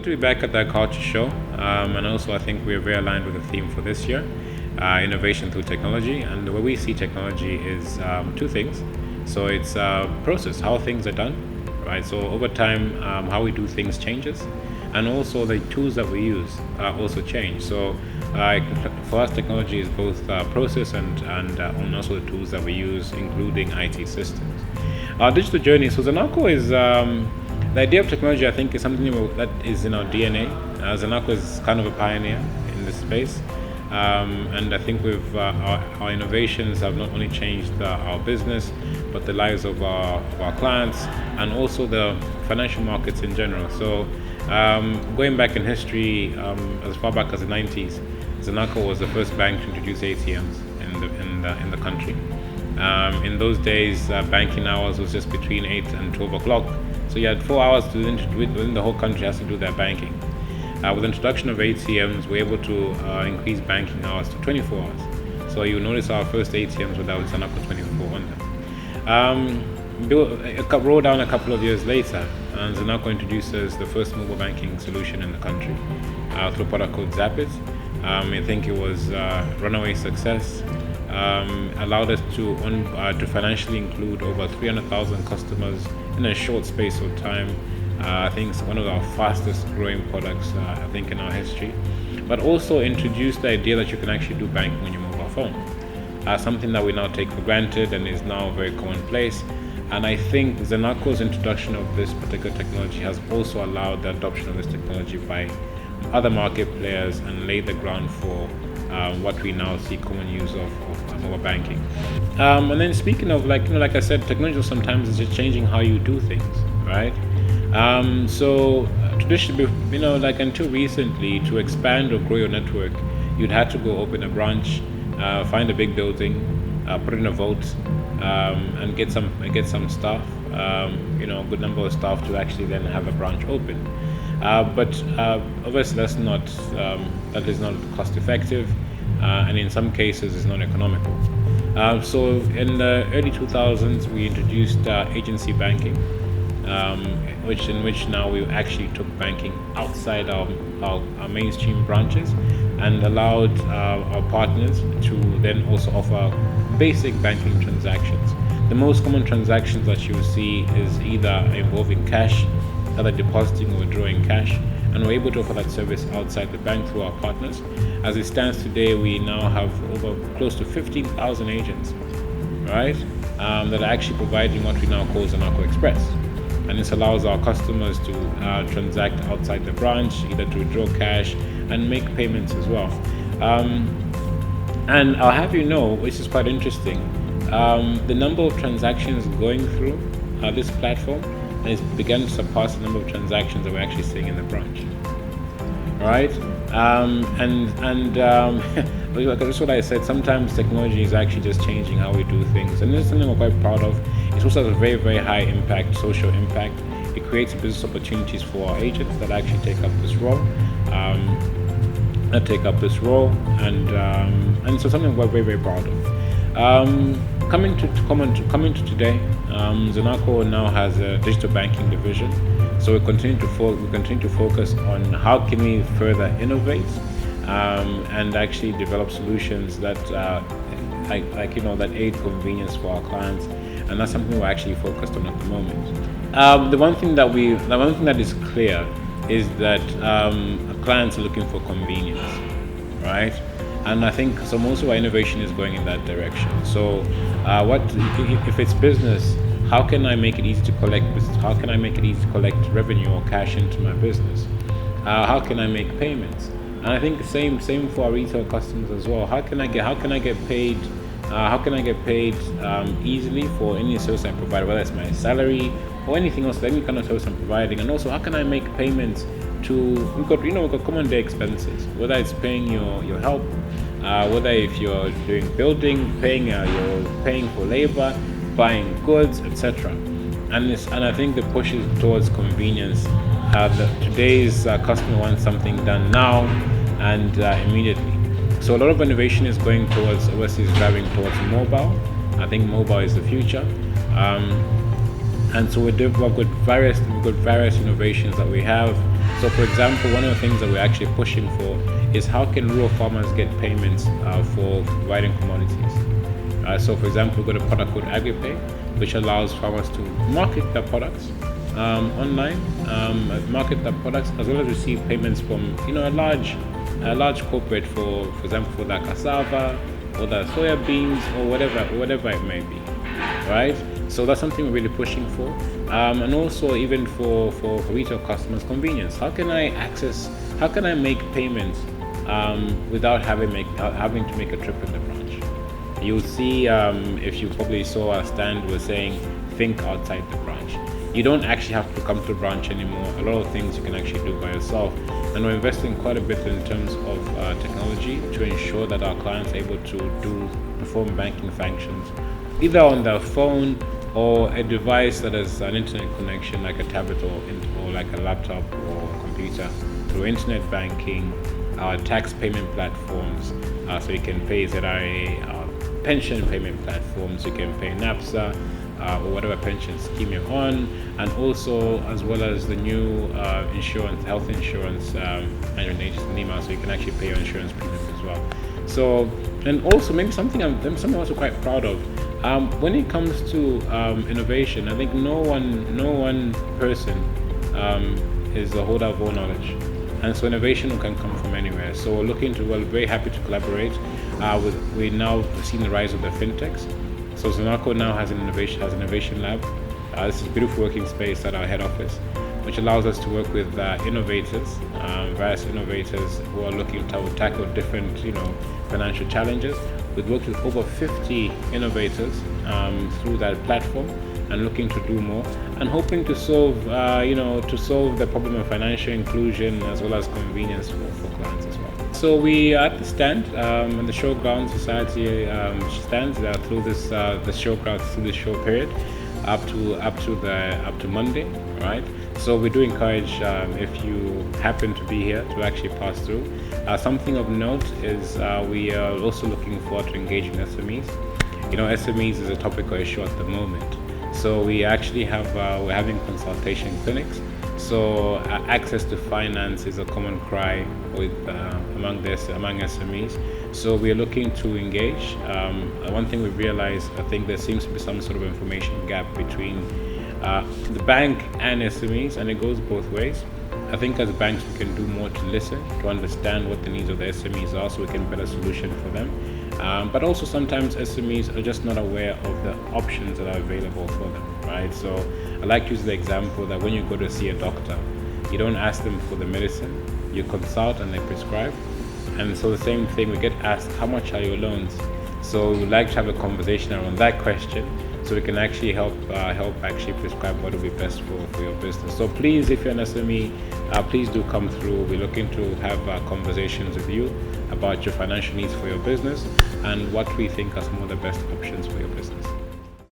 good to be back at the culture show. And also, I think we're very aligned with the theme for this year, innovation through technology. And the way we see technology is two things. So it's process, how things are done, right? So over time, how we do things changes, and also the tools that we use also change. So for us, technology is both process and also the tools that we use, including IT systems. Our digital journey. So Zanaco is the idea of technology. I think is something that is in our DNA. Zanaco is kind of a pioneer in this space, and I think our innovations have not only changed our business, but the lives of our clients and also the financial markets in general. So going back in history, as far back as the 90s, Zanaco was the first bank to introduce ATMs in the country. In those days, banking hours was just between 8 and 12 o'clock. So you had 4 hours within the whole country has to do their banking. With the introduction of ATMs, we're able to increase banking hours to 24 hours. So you notice our first ATMs were with Zanaco 24 on them. Roll down a couple of years later, and Zanaco introduces the first mobile banking solution in the country through a product called Zapit. I think it was runaway success. Allowed us to financially include over 300,000 customers in a short space of time. I think it's one of our fastest growing products, I think, in our history. But also introduced the idea that you can actually do banking on your mobile phone. Something that we now take for granted and is now very commonplace. And I think Zanaco's introduction of this particular technology has also allowed the adoption of this technology by other market players and laid the ground for what we now see common use of mobile banking. And then speaking of, like I said, technology sometimes is just changing how you do things, right? So traditionally, like until recently, to expand or grow your network, you'd had to go open a branch, find a big building, put in a vault, and get some staff, a good number of staff to actually then have a branch open. But obviously that is not cost effective, and in some cases is not economical. So in the early 2000s we introduced agency banking, in which now we actually took banking outside our mainstream branches and allowed our partners to then also offer basic banking transactions. The most common transactions that you will see is either involving cash, either depositing or withdrawing cash, and we're able to offer that service outside the bank through our partners. As it stands today, we now have over close to 15,000 agents, right, that are actually providing what we now call Zanaco Express. And this allows our customers to transact outside the branch, either to withdraw cash and make payments as well. And I'll have you know, which is quite interesting, the number of transactions going through this platform has begun to surpass the number of transactions that we're actually seeing in the branch. All right, that's what I said. Sometimes technology is actually just changing how we do things, and this is something we're quite proud of. It also has a very, very high impact, social impact. It creates business opportunities for our agents that actually take up this role, and so something we're very, very proud of. Coming to today, Zanaco now has a digital banking division. So we continue to focus on how can we further innovate and actually develop solutions that that aid convenience for our clients, and that's something we're actually focused on at the moment. The one thing that is clear is that clients are looking for convenience, right? And I think so most of our innovation is going in that direction. So if it's business, how can I make it easy to collect business? How can I make it easy to collect revenue or cash into my business? How can I make payments? And I think the same for our retail customers as well. How can I get paid easily for any service I provide, whether it's my salary or anything else, any kind of service I'm providing? And also, how can I make payments we've got common day expenses, whether it's paying your help, whether if you're doing building, you're paying for labor, buying goods, etc. And I think the push is towards convenience. Today's customer wants something done now and immediately. So a lot of innovation is going towards, obviously, is driving towards mobile. I think mobile is the future. And so we've got various innovations that we have. So for example, one of the things that we're actually pushing for is how can rural farmers get payments for providing commodities. So for example, we've got a product called AgriPay, which allows farmers to market their products online, market their products, as well as receive payments from a large corporate for example for their cassava or their soya beans or whatever it may be, right? So that's something we're really pushing for, and also even for retail customers, convenience. How can I make payments without having to make a trip in the branch? You'll see, if you probably saw our stand, we're saying think outside the branch. You don't actually have to come to the branch anymore. A lot of things you can actually do by yourself, and we're investing quite a bit in terms of technology to ensure that our clients are able to perform banking functions either on their phone or a device that has an internet connection like a tablet or like a laptop or a computer, through internet banking, tax payment platforms, so you can pay ZRA, pension payment platforms, you can pay NAPSA, or whatever pension scheme you're on, and also as well as the new health insurance management agency NEMA, so you can actually pay your insurance premiums as well. So, and also maybe something I'm also quite proud of. When it comes to innovation, I think no one person is the holder of all knowledge, and so innovation can come from anywhere. So we're very happy to collaborate. We now seen the rise of the fintechs. So Zanaco now has an innovation lab. This is a beautiful working space at our head office, which allows us to work with innovators, various innovators who are looking to tackle different, financial challenges. We've worked with over 50 innovators through that platform, and looking to do more, and hoping to solve the problem of financial inclusion as well as convenience for clients as well. So we are at the stand, and the Showground Society stands through this show period up to Monday, right? So we do encourage, if you happen to be here, to actually pass through. Something of note is we are also looking forward to engaging SMEs. SMEs is a topical issue at the moment. So we actually we're having consultation clinics. So access to finance is a common cry among SMEs. So we are looking to engage. One thing we've realized, I think there seems to be some sort of information gap between the bank and SMEs, and it goes both ways. I think as banks we can do more to listen, to understand what the needs of the SMEs are, so we can better solution for them. But also sometimes SMEs are just not aware of the options that are available for them, right? So I like to use the example that when you go to see a doctor, you don't ask them for the medicine, you consult and they prescribe. And so the same thing, we get asked, how much are your loans? So we would like to have a conversation around that question, so we can actually help actually prescribe what will be best for your business. So please, if you're an SME, please do come through. We're looking to have conversations with you about your financial needs for your business and what we think are some of the best options for your business.